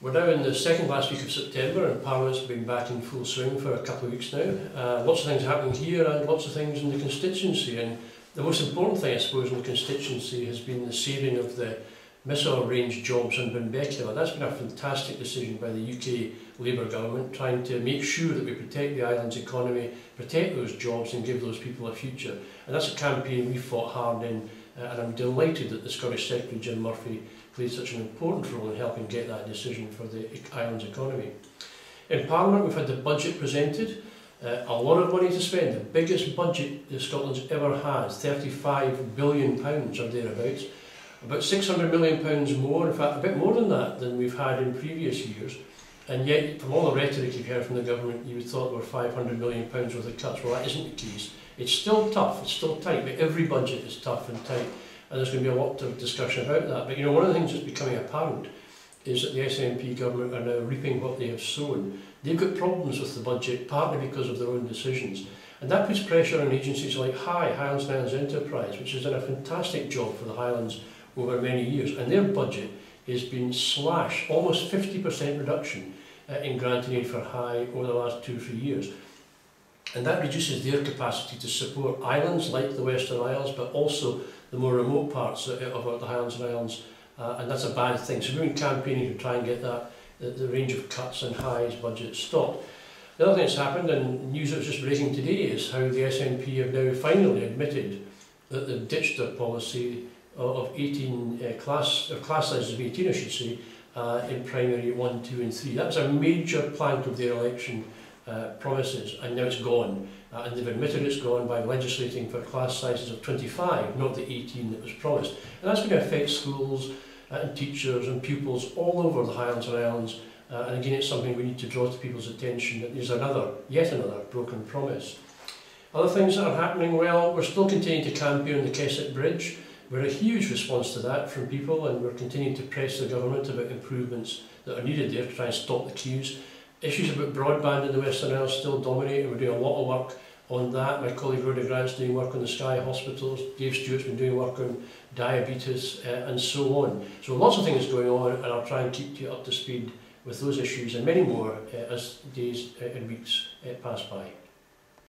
We're now in the second last week of September and Parliament's been back in full swing for a couple of weeks now. Lots of things happening here and lots of things in the constituency, and the most important thing I suppose in the constituency has been the saving of the missile range jobs in Benbecula. That's been a fantastic decision by the UK Labour government, trying to make sure that we protect the island's economy, protect those jobs and give those people a future. And that's a campaign we fought hard in, and I'm delighted that the Scottish Secretary Jim Murphy played such an important role in helping get that decision for the island's economy. In Parliament we've had the budget presented, a lot of money to spend, the biggest budget that Scotland's ever had, £35 billion or thereabouts, about £600 million more, in fact a bit more than we've had in previous years. And yet, from all the rhetoric you've heard from the government, you would thought there were £500 million worth of cuts. Well, that isn't the case. It's still tough, it's still tight, but every budget is tough and tight. And there's going to be a lot of discussion about that. But you know, one of the things that's becoming apparent is that the SNP government are now reaping what they have sown. They've got problems with the budget, partly because of their own decisions. And that puts pressure on agencies like Highlands and Islands Enterprise, which has done a fantastic job for the Highlands over many years. And their budget has been slashed, almost 50% reduction in granting aid for High over the last 2 or 3 years. And that reduces their capacity to support islands like the Western Isles, but also the more remote parts of the Highlands and Islands, and that's a bad thing. So we've been campaigning to try and get the range of cuts and High's budget stopped. The other thing that's happened, and news that was just breaking today, is how the SNP have now finally admitted that they've ditched their policy of 18 class sizes of 18, I should say, in primary 1, 2 and 3. That was a major plank of their election promises, and now it's gone. And they've admitted it's gone by legislating for class sizes of 25, not the 18 that was promised. And that's going to affect schools and teachers and pupils all over the Highlands and Islands. And again, it's something we need to draw to people's attention, that there's yet another broken promise. Other things that are happening, well, we're still continuing to campaign on the Keswick Bridge. We're a huge response to that from people, and we're continuing to press the government about improvements that are needed there to try and stop the queues. Issues about broadband in the Western Isles still dominate, and we're doing a lot of work on that. My colleague Rhoda Grant's doing work on the Sky Hospitals, Dave Stewart's been doing work on diabetes and so on. So lots of things going on, and I'll try and keep you up to speed with those issues and many more as days and weeks pass by.